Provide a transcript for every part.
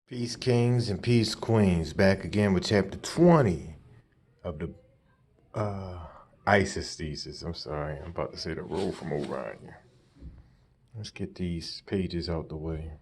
Peace Kings and Peace Queens, back again with chapter 20 of the Isis Thesis. I'm sorry, I'm about to say the roll from Orion. Let's get these pages out the way.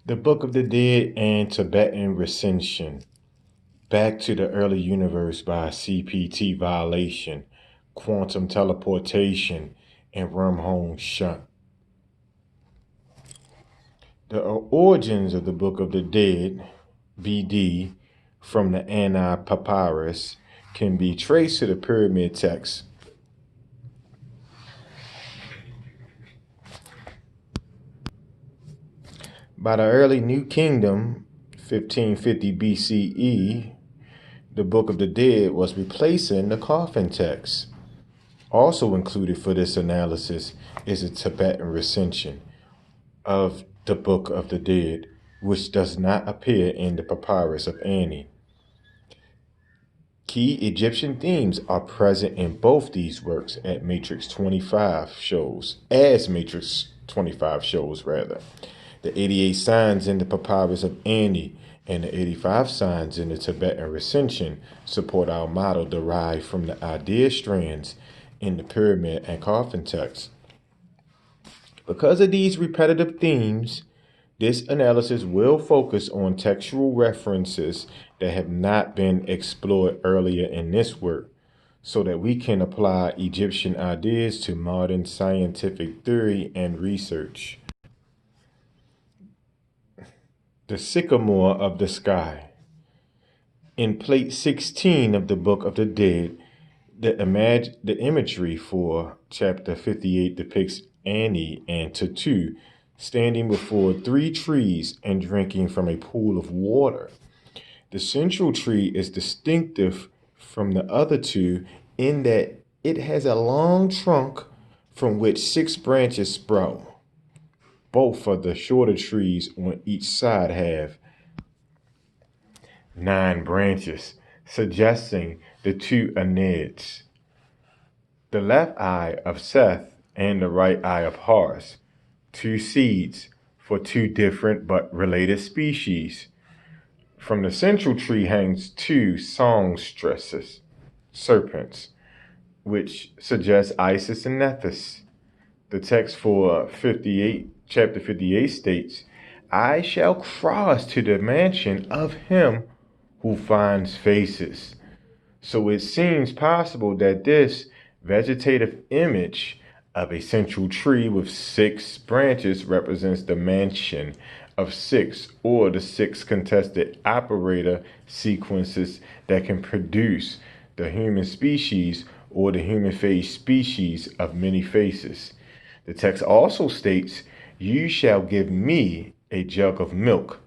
The Book of the Dead and Tibetan Recension. Back to the Early Universe by CPT Violation, Quantum Teleportation, and Wormhole Shunt. The origins of the Book of the Dead, BD, from the Ani Papyrus can be traced to the pyramid text. By the early New Kingdom, 1550 BCE, the Book of the Dead was replacing the coffin text. Also included for this analysis is a Tibetan recension of the Book of the Dead, which does not appear in the Papyrus of Ani. Key Egyptian themes are present in both these works as Matrix 25 shows. The 88 signs in the Papyrus of Ani and the 85 signs in the Tibetan recension support our model derived from the idea strands in the pyramid and coffin texts. Because of these repetitive themes, this analysis will focus on textual references that have not been explored earlier in this work, so that we can apply Egyptian ideas to modern scientific theory and research. The Sycamore of the Sky. In plate 16 of the Book of the Dead, the imagery for chapter 58 depicts Ani and Tatu standing before 3 trees and drinking from a pool of water. The central tree is distinctive from the other 2 in that it has a long trunk from which 6 branches sprout. Both of the shorter trees on each side have 9 branches, suggesting the 2 Anids, the left eye of Seth and the right eye of Horus, 2 seeds for 2 different but related species. From the central tree hangs 2 songstresses, serpents, which suggests Isis and Thesis. The text for chapter 58 states, I shall cross to the mansion of him who finds faces. So it seems possible that this vegetative image of a central tree with 6 branches represents the mansion of 6, or the 6 contested operator sequences that can produce the human species or the human face species of many faces. The text also states, you shall give me a jug of milk,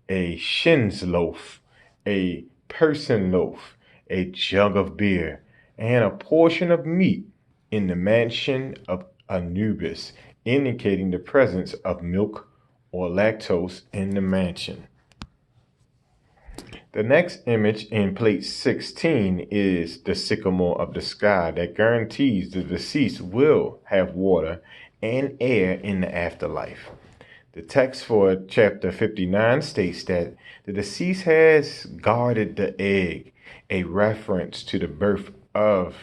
a shin's loaf, a person loaf, a jug of beer, and a portion of meat in the mansion of Anubis, indicating the presence of milk or lactose in the mansion. The next image in plate 16 is the sycamore of the sky that guarantees the deceased will have water and air in the afterlife. The text for chapter 59 states that the deceased has guarded the egg, a reference to the birth of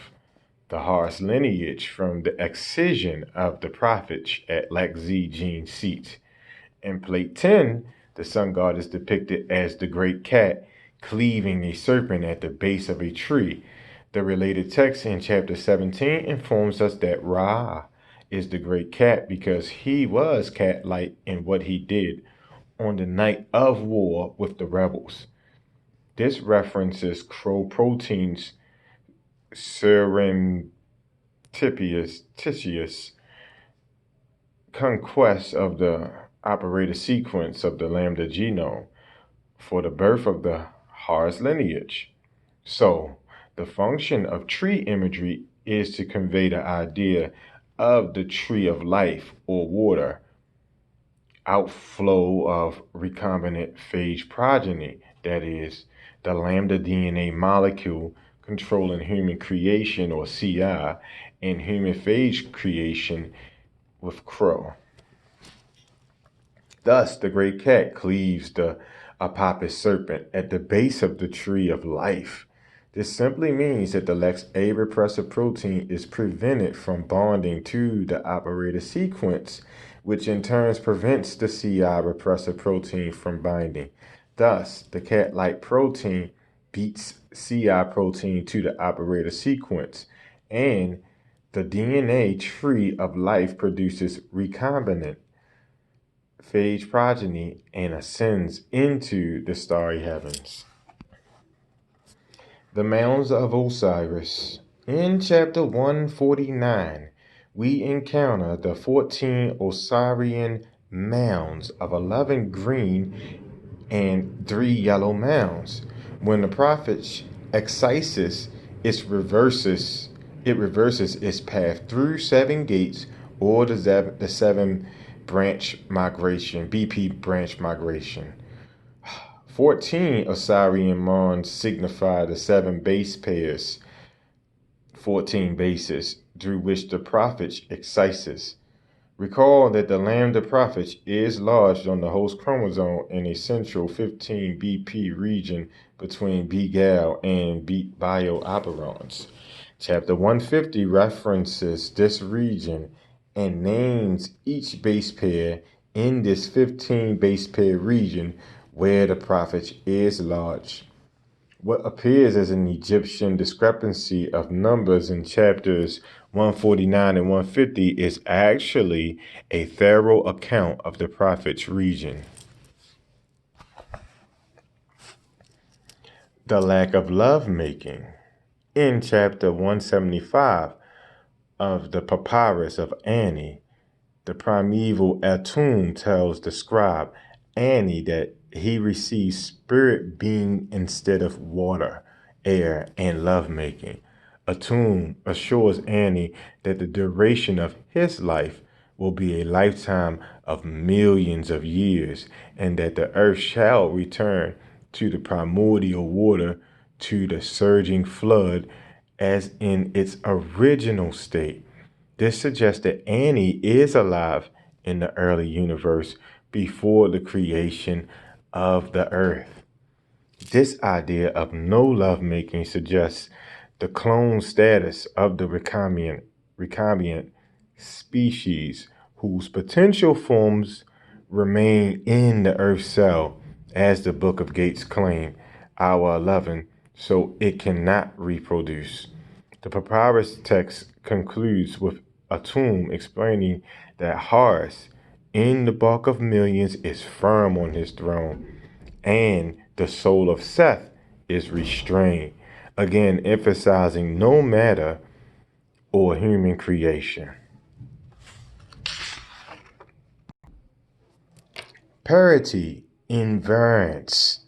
the Horus lineage from the excision of the prophets at Lac-Zi Gene seat. In plate 10, the sun god is depicted as the great cat cleaving a serpent at the base of a tree. The related text in chapter 17 informs us that Ra is the great cat because he was cat-like in what he did on the night of war with the rebels. This references crow protein's surreptitious conquest of the operator sequence of the lambda genome for the birth of the Horus lineage. So, the function of tree imagery is to convey the idea of the tree of life or water, outflow of recombinant phage progeny, that is, the lambda DNA molecule controlling human creation or CI and human phage creation with crow. Thus, the great cat cleaves the Apopis serpent at the base of the tree of life. This simply means that the Lex A repressor protein is prevented from bonding to the operator sequence, which in turn prevents the CI repressor protein from binding. Thus, the cat-like protein beats CI protein to the operator sequence, and the DNA tree of life produces recombinant phage progeny and ascends into the starry heavens. The Mounds of Osiris. In chapter 149, we encounter the 14 Osirian mounds of 11 green and 3 yellow mounds. When the prophet Isis reverses its path through 7 gates, or the 7 branch migration, BP branch migration. 14 Osirian mounds signify the 7 base pairs, 14 bases, through which the prophet excises. Recall that the lambda prophet is lodged on the host chromosome in a central 15 BP region between B-gal and bio-operons. Chapter 150 references this region and names each base pair in this 15 base pair region where the prophet is lodged. What appears as an Egyptian discrepancy of numbers in chapters 149 and 150 is actually a thorough account of the prophet's region. The lack of lovemaking. In chapter 175 of the Papyrus of Ani, the primeval Atum tells the scribe Ani that he receives spirit being instead of water, air, and lovemaking. Atum assures Ani that the duration of his life will be a lifetime of millions of years, and that the earth shall return to the primordial water, to the surging flood, as in its original state. This suggests that Ani is alive in the early universe before the creation of the earth. This idea of no lovemaking suggests the clone status of the recombinant species whose potential forms remain in the earth cell, as the Book of Gates claim, hour 11, so it cannot reproduce. The papyrus text concludes with Atum explaining that Horus, in the bulk of millions, is firm on his throne, and the soul of Seth is restrained, again emphasizing no matter or human creation. Parity invariance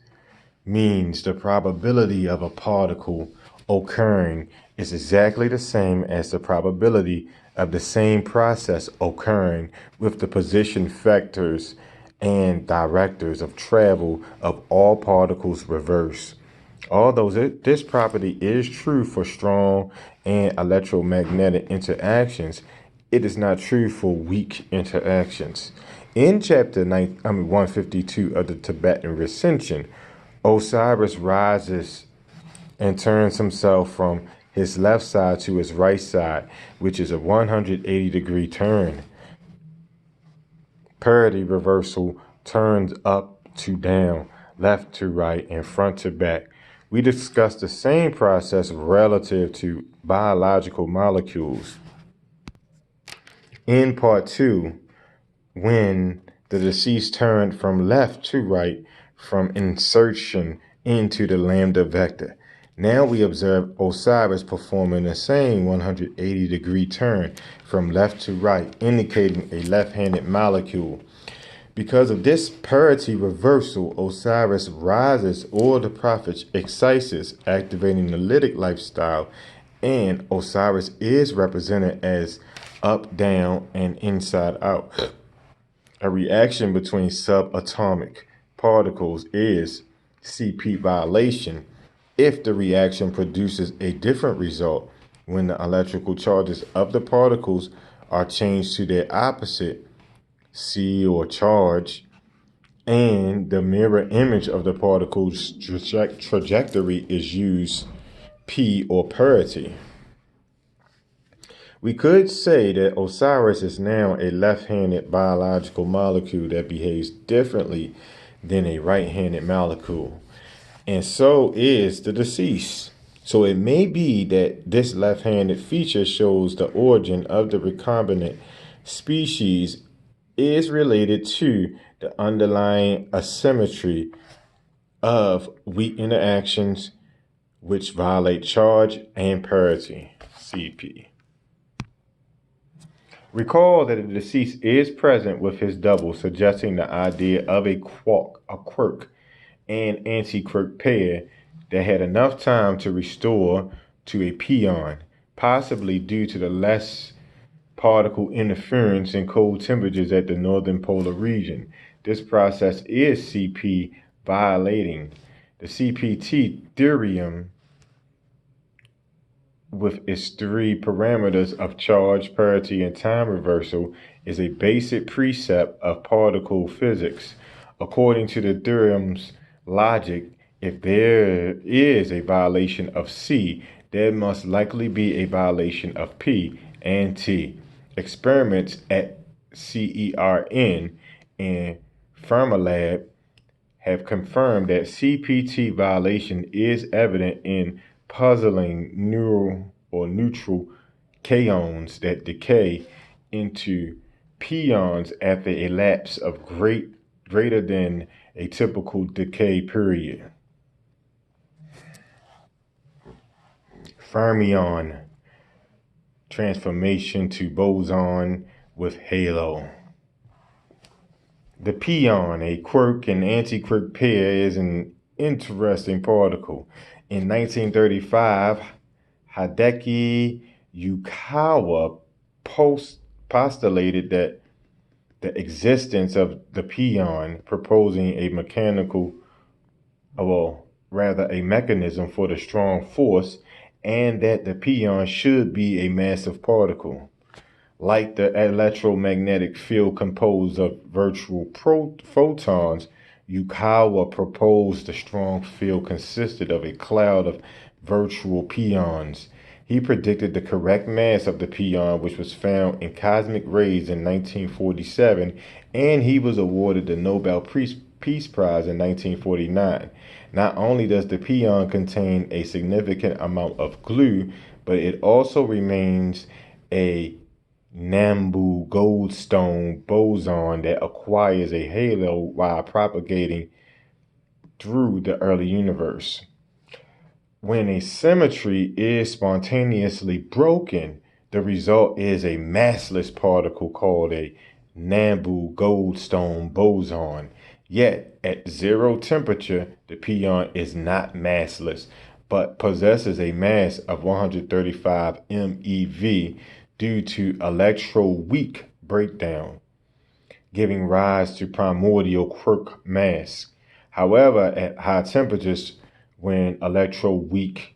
means the probability of a particle occurring is exactly the same as the probability of the same process occurring with the position vectors and directors of travel of all particles reverse. Although this property is true for strong and electromagnetic interactions, it is not true for weak interactions. In chapter 152 of the Tibetan Recension, Osiris rises and turns himself from his left side to his right side, which is a 180-degree turn. Parity reversal turns up to down, left to right, and front to back. We discussed the same process relative to biological molecules in part 2, when the deceased turned from left to right from insertion into the lambda vector. Now we observe Osiris performing the same 180-degree turn from left to right, indicating a left-handed molecule. Because of this parity reversal, Osiris rises, or the prophet excises, activating the lytic lifestyle, and Osiris is represented as up, down, and inside out. A reaction between subatomic particles is CP violation if the reaction produces a different result when the electrical charges of the particles are changed to their opposite, C or charge, and the mirror image of the particle's trajectory is used P or parity. We could say that Osiris is now a left-handed biological molecule that behaves differently than a right-handed molecule, and so is the deceased. So it may be that this left-handed feature shows the origin of the recombinant species is related to the underlying asymmetry of weak interactions which violate charge and parity, CP. Recall that the deceased is present with his double, suggesting the idea of a quirk and anti-quirk pair that had enough time to restore to a pion, possibly due to the less particle interference and cold temperatures at the northern polar region. This process is CP violating. The CPT theorem, with its three parameters of charge, parity, and time reversal, is a basic precept of particle physics. According to the theorem's logic, if there is a violation of C, there must likely be a violation of P and T. Experiments at CERN and Fermilab have confirmed that CPT violation is evident in puzzling neutral kaons that decay into pions after a lapse of greater than a typical decay period. Fermion transformation to boson with halo. The pion, a quirk and anti-quirk pair, is an interesting particle. In 1935, Hideki Yukawa postulated that the existence of the pion, proposing a a mechanism for the strong force, and that the pion should be a massive particle. Like the electromagnetic field composed of virtual photons, Yukawa proposed the strong field consisted of a cloud of virtual pions. He predicted the correct mass of the pion, which was found in cosmic rays in 1947, and he was awarded the Nobel Peace Prize in 1949. Not only does the pion contain a significant amount of glue, but it also remains a Nambu Goldstone boson that acquires a halo while propagating through the early universe. When a symmetry is spontaneously broken, the result is a massless particle called a Nambu Goldstone boson. Yet, at zero temperature, the pion is not massless, but possesses a mass of 135 MeV due to electroweak breakdown, giving rise to primordial quirk mass. However, at high temperatures, when electroweak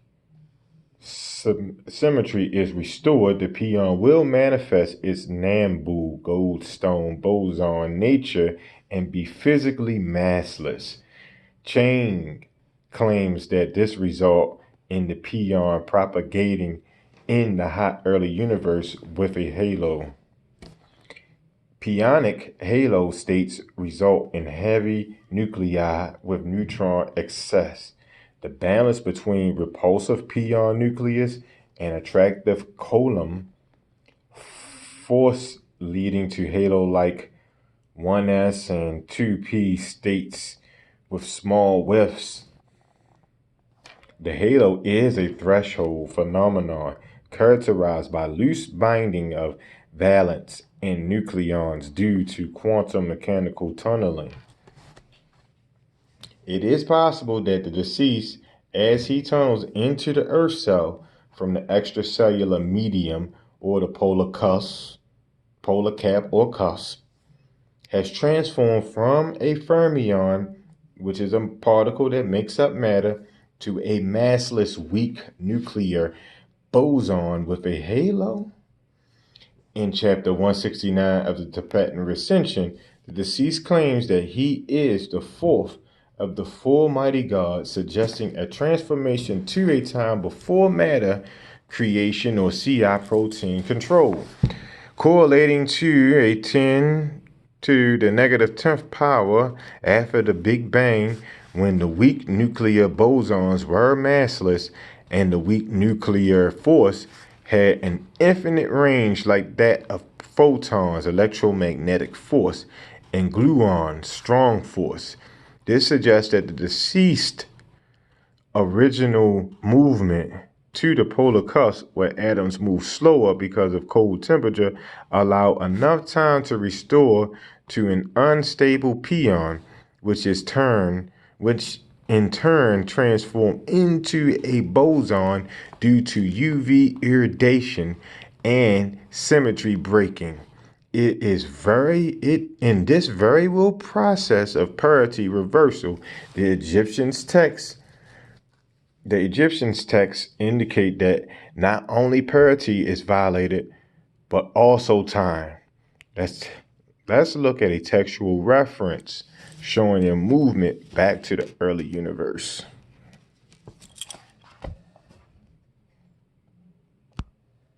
symmetry is restored, the pion will manifest its Nambu Goldstone boson nature and be physically massless. Chang claims that this result in the pion propagating in the hot early universe with a halo. Pionic halo states result in heavy nuclei with neutron excess. The balance between repulsive pion nucleus and attractive column force leading to halo-like 1s and 2p states with small whiffs. The halo is a threshold phenomenon characterized by loose binding of valence and nucleons due to quantum mechanical tunneling. It is possible that the deceased, as he tunnels into the Earth cell from the extracellular medium or the polar cap or cusp, has transformed from a fermion, which is a particle that makes up matter, to a massless weak nuclear boson with a halo. In chapter 169 of the Tibetan Recension, the deceased claims that he is the fourth of the full mighty God, suggesting a transformation to a time before matter creation or CI protein control, correlating to a 10 to the negative 10th power after the Big Bang, when the weak nuclear bosons were massless and the weak nuclear force had an infinite range like that of photons, electromagnetic force, and gluons, strong force. This suggests that the deceased original movement to the polar cusp, where atoms move slower because of cold temperature, allow enough time to restore to an unstable pion, which in turn transform into a boson due to UV irradiation and symmetry breaking. In this variable process of parity reversal, the Egyptians' texts indicate that not only parity is violated, but also time. Let's look at a textual reference showing a movement back to the early universe.